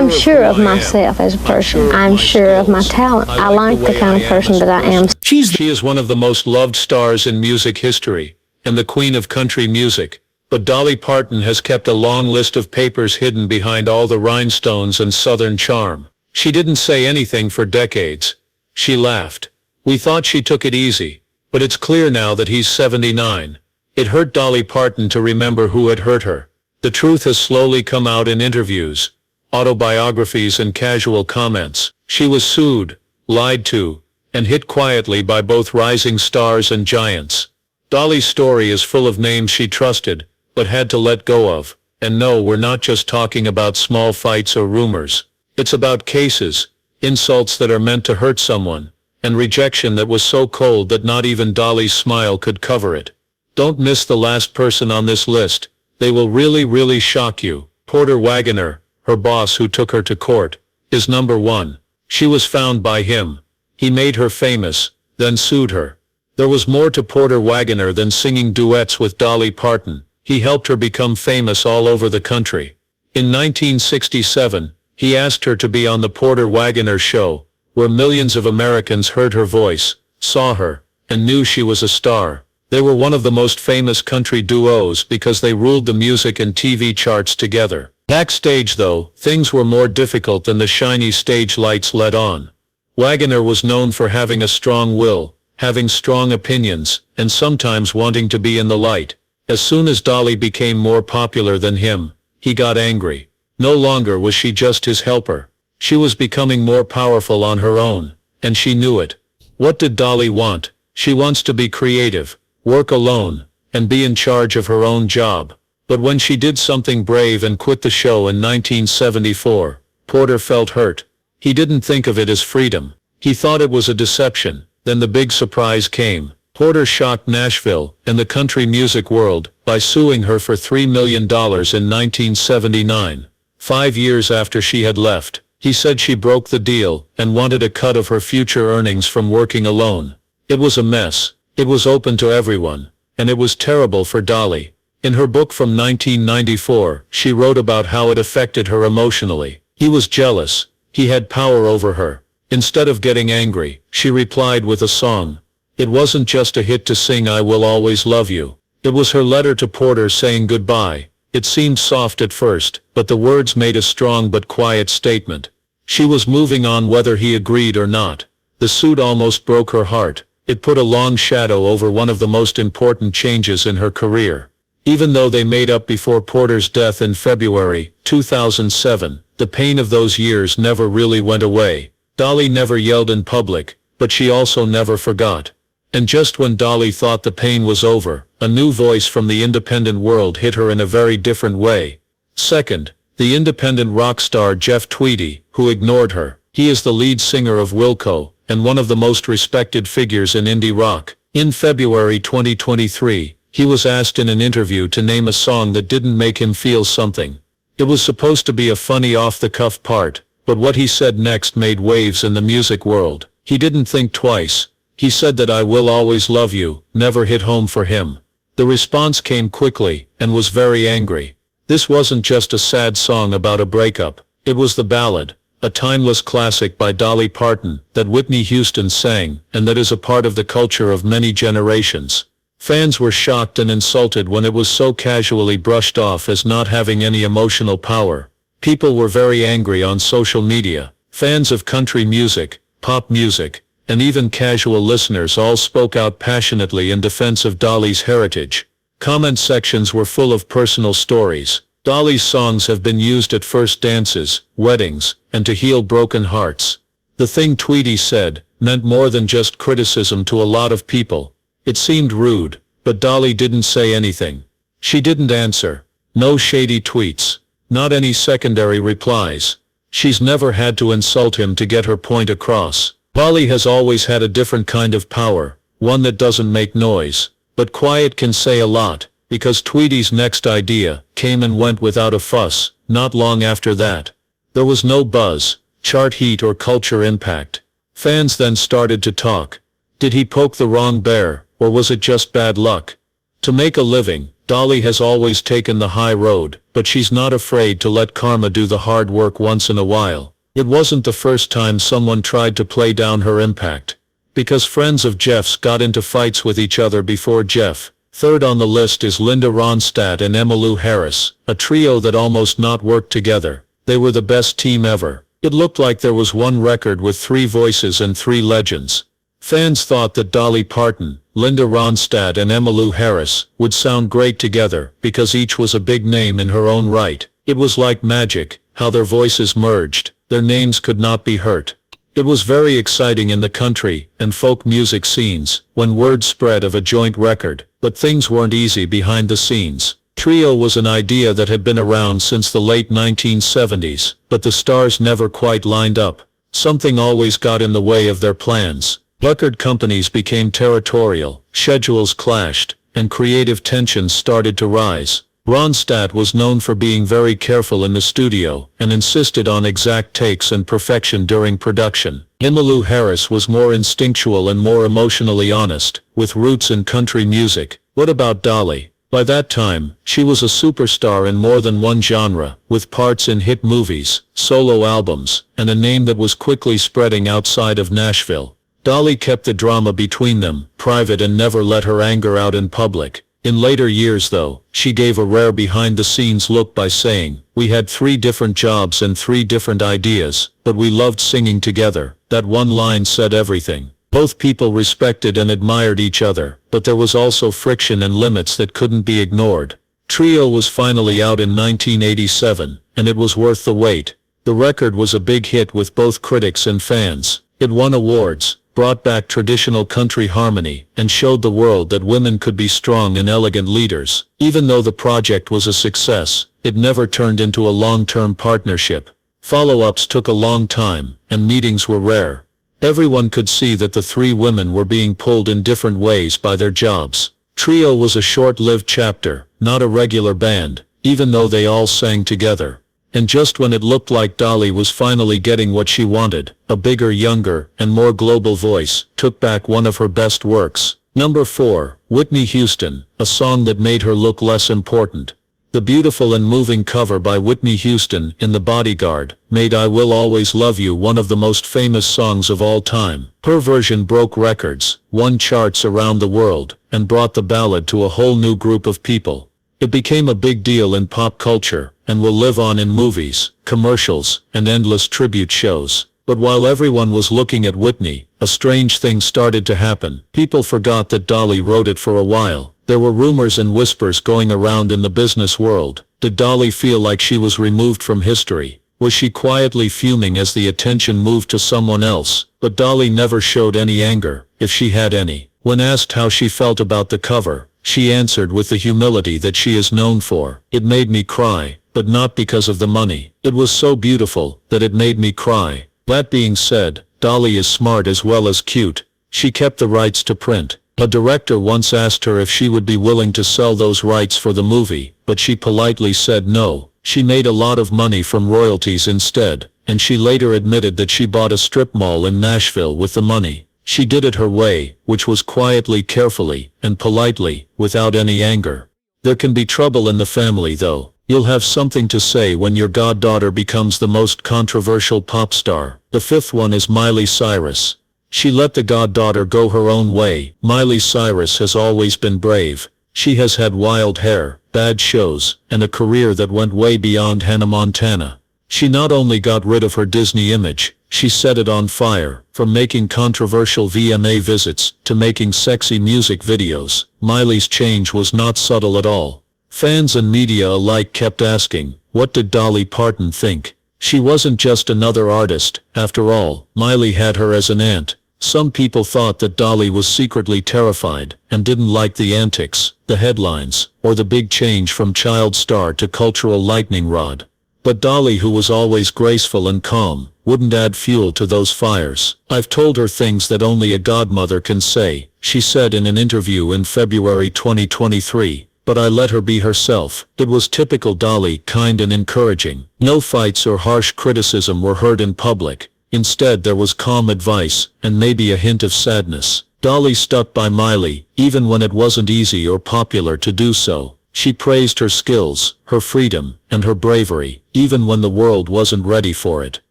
I'm sure of myself as a person. I'm sure of my talent. I like the kind of person that I am. She is one of the most loved stars in music history, and the queen of country music. But Dolly Parton has kept a long list of papers hidden behind all the rhinestones and southern charm. She didn't say anything for decades. She laughed. We thought she took it easy, but it's clear now that he's 79. It hurt Dolly Parton to remember who had hurt her. The truth has slowly come out in interviews, autobiographies and casual comments. She was sued, lied to, and hit quietly by both rising stars and giants. Dolly's story is full of names she trusted, but had to let go of. And no, we're not just talking about small fights or rumors. It's about cases, insults that are meant to hurt someone, and rejection that was so cold that not even Dolly's smile could cover it. Don't miss the last person on this list. They will really shock you. Porter Wagoner, her boss who took her to court, is number one. She was found by him. He made her famous, then sued her. There was more to Porter Wagoner than singing duets with Dolly Parton. He helped her become famous all over the country. In 1967, he asked her to be on the Porter Wagoner Show, where millions of Americans heard her voice, saw her, and knew she was a star. They were one of the most famous country duos because they ruled the music and TV charts together. Backstage though, things were more difficult than the shiny stage lights let on. Wagoner was known for having a strong will, having strong opinions, and sometimes wanting to be in the light. As soon as Dolly became more popular than him, he got angry. No longer was she just his helper. She was becoming more powerful on her own, and she knew it. What did Dolly want? She wants to be creative, work alone, and be in charge of her own job. But when she did something brave and quit the show in 1974, Porter felt hurt. He didn't think of it as freedom. He thought it was a deception. Then the big surprise came. Porter shocked Nashville and the country music world by suing her for $3 million in 1979. 5 years after she had left, he said she broke the deal and wanted a cut of her future earnings from working alone. It was a mess. It was open to everyone, and it was terrible for Dolly. In her book from 1994, she wrote about how it affected her emotionally. He was jealous. He had power over her. Instead of getting angry, she replied with a song. It wasn't just a hit to sing "I Will Always Love You." It was her letter to Porter saying goodbye. It seemed soft at first, but the words made a strong but quiet statement. She was moving on whether he agreed or not. The suit almost broke her heart. It put a long shadow over one of the most important changes in her career. Even though they made up before Porter's death in February 2007, the pain of those years never really went away. Dolly never yelled in public, but she also never forgot. And just when Dolly thought the pain was over, a new voice from the independent world hit her in a very different way. Second, the independent rock star Jeff Tweedy, who ignored her. He is the lead singer of Wilco, and one of the most respected figures in indie rock. In February 2023, he was asked in an interview to name a song that didn't make him feel something. It was supposed to be a funny off-the-cuff part, but what he said next made waves in the music world. He didn't think twice. He said that "I Will Always Love You" never hit home for him. The response came quickly, and was very angry. This wasn't just a sad song about a breakup. It was the ballad, a timeless classic by Dolly Parton, that Whitney Houston sang, and that is a part of the culture of many generations. Fans were shocked and insulted when it was so casually brushed off as not having any emotional power. People were very angry on social media. Fans of country music, pop music, and even casual listeners all spoke out passionately in defense of Dolly's heritage. Comment sections were full of personal stories. Dolly's songs have been used at first dances, weddings, and to heal broken hearts. The thing Tweedy said meant more than just criticism to a lot of people. It seemed rude, but Dolly didn't say anything. She didn't answer. No shady tweets. Not any secondary replies. She's never had to insult him to get her point across. Dolly has always had a different kind of power, one that doesn't make noise, but quiet can say a lot, because Tweedy's next idea came and went without a fuss. Not long after that, there was no buzz, chart heat or culture impact. Fans then started to talk. Did he poke the wrong bear, or was it just bad luck? To make a living, Dolly has always taken the high road, but she's not afraid to let karma do the hard work once in a while. It wasn't the first time someone tried to play down her impact. Because friends of Jeff's got into fights with each other before Jeff. Third on the list is Linda Ronstadt and Emmylou Harris, a trio that almost not worked together. They were the best team ever. It looked like there was one record with 3 voices and 3 legends. Fans thought that Dolly Parton, Linda Ronstadt and Emmylou Harris would sound great together because each was a big name in her own right. It was like magic, how their voices merged. Their names could not be hurt. It was very exciting in the country and folk music scenes when word spread of a joint record, but things weren't easy behind the scenes. Trio was an idea that had been around since the late 1970s, but the stars never quite lined up. Something always got in the way of their plans. Record companies became territorial, schedules clashed, and creative tensions started to rise. Ronstadt was known for being very careful in the studio and insisted on exact takes and perfection during production. Emmylou Harris was more instinctual and more emotionally honest, with roots in country music. What about Dolly? By that time, she was a superstar in more than one genre, with parts in hit movies, solo albums, and a name that was quickly spreading outside of Nashville. Dolly kept the drama between them private and never let her anger out in public. In later years though, she gave a rare behind-the-scenes look by saying, "We had 3 different jobs and 3 different ideas, but we loved singing together." That one line said everything. Both people respected and admired each other, but there was also friction and limits that couldn't be ignored. Trio was finally out in 1987, and it was worth the wait. The record was a big hit with both critics and fans. It won awards, brought back traditional country harmony, and showed the world that women could be strong and elegant leaders. Even though the project was a success, it never turned into a long-term partnership. Follow-ups took a long time, and meetings were rare. Everyone could see that the 3 women were being pulled in different ways by their jobs. Trio was a short-lived chapter, not a regular band, even though they all sang together. And just when it looked like Dolly was finally getting what she wanted, a bigger, younger, and more global voice took back one of her best works. Number 4, Whitney Houston, a song that made her look less important. The beautiful and moving cover by Whitney Houston in The Bodyguard made I Will Always Love You one of the most famous songs of all time. Her version broke records, won charts around the world, and brought the ballad to a whole new group of people. It became a big deal in pop culture, and will live on in movies, commercials, and endless tribute shows. But while everyone was looking at Whitney, a strange thing started to happen. People forgot that Dolly wrote it for a while. There were rumors and whispers going around in the business world. Did Dolly feel like she was removed from history? Was she quietly fuming as the attention moved to someone else? But Dolly never showed any anger, if she had any. When asked how she felt about the cover, she answered with the humility that she is known for. "It made me cry, but not because of the money. It was so beautiful that it made me cry." That being said, Dolly is smart as well as cute. She kept the rights to print. A director once asked her if she would be willing to sell those rights for the movie, but she politely said no. She made a lot of money from royalties instead, and she later admitted that she bought a strip mall in Nashville with the money. She did it her way, which was quietly, carefully, and politely, without any anger. There can be trouble in the family though. You'll have something to say when your goddaughter becomes the most controversial pop star. The 5th one is Miley Cyrus. She let the goddaughter go her own way. Miley Cyrus has always been brave. She has had wild hair, bad shows, and a career that went way beyond Hannah Montana. She not only got rid of her Disney image, she set it on fire. From making controversial VMA visits to making sexy music videos, Miley's change was not subtle at all. Fans and media alike kept asking, what did Dolly Parton think? She wasn't just another artist. After all, Miley had her as an aunt. Some people thought that Dolly was secretly terrified and didn't like the antics, the headlines, or the big change from child star to cultural lightning rod. But Dolly, who was always graceful and calm, wouldn't add fuel to those fires. "I've told her things that only a godmother can say," she said in an interview in February 2023. "But I let her be herself." It was typical Dolly, kind and encouraging. No fights or harsh criticism were heard in public. Instead there was calm advice, and maybe a hint of sadness. Dolly stuck by Miley, even when it wasn't easy or popular to do so. She praised her skills, her freedom, and her bravery, even when the world wasn't ready for it.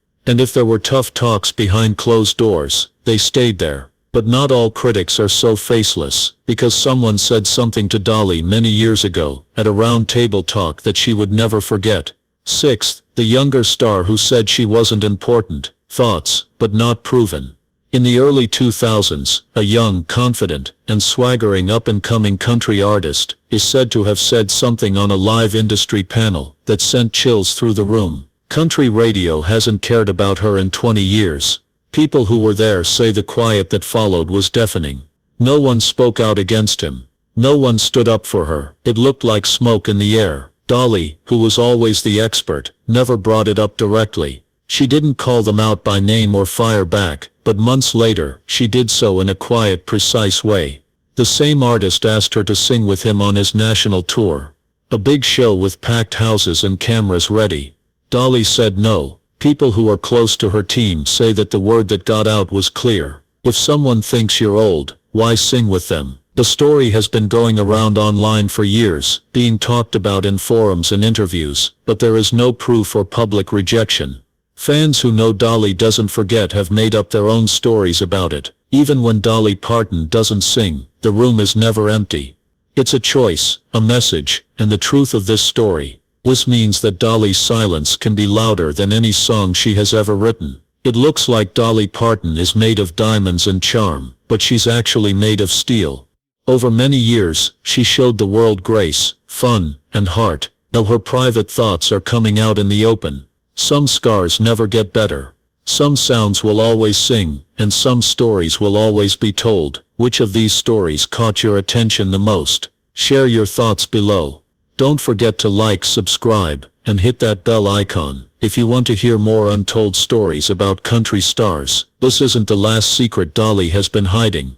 And if there were tough talks behind closed doors, they stayed there. But not all critics are so faceless, because someone said something to Dolly many years ago, at a round table talk that she would never forget. Sixth, the younger star who said she wasn't important. Thoughts, but not proven. In the early 2000s, a young, confident, and swaggering up-and-coming country artist is said to have said something on a live industry panel that sent chills through the room. Country radio hasn't cared about her in 20 years. People who were there say the quiet that followed was deafening. No one spoke out against him. No one stood up for her. It looked like smoke in the air. Dolly, who was always the expert, never brought it up directly. She didn't call them out by name or fire back, but months later, she did so in a quiet, precise way. The same artist asked her to sing with him on his national tour. A big show with packed houses and cameras ready. Dolly said no. People who are close to her team say that the word that got out was clear. If someone thinks you're old, why sing with them? The story has been going around online for years, being talked about in forums and interviews, but there is no proof or public rejection. Fans who know Dolly doesn't forget have made up their own stories about it. Even when Dolly Parton doesn't sing, the room is never empty. It's a choice, a message, and the truth of this story. This means that Dolly's silence can be louder than any song she has ever written. It looks like Dolly Parton is made of diamonds and charm, but she's actually made of steel. Over many years, she showed the world grace, fun, and heart. Now her private thoughts are coming out in the open. Some scars never get better. Some sounds will always sing, and some stories will always be told. Which of these stories caught your attention the most? Share your thoughts below. Don't forget to like, subscribe, and hit that bell icon if you want to hear more untold stories about country stars. This isn't the last secret Dolly has been hiding.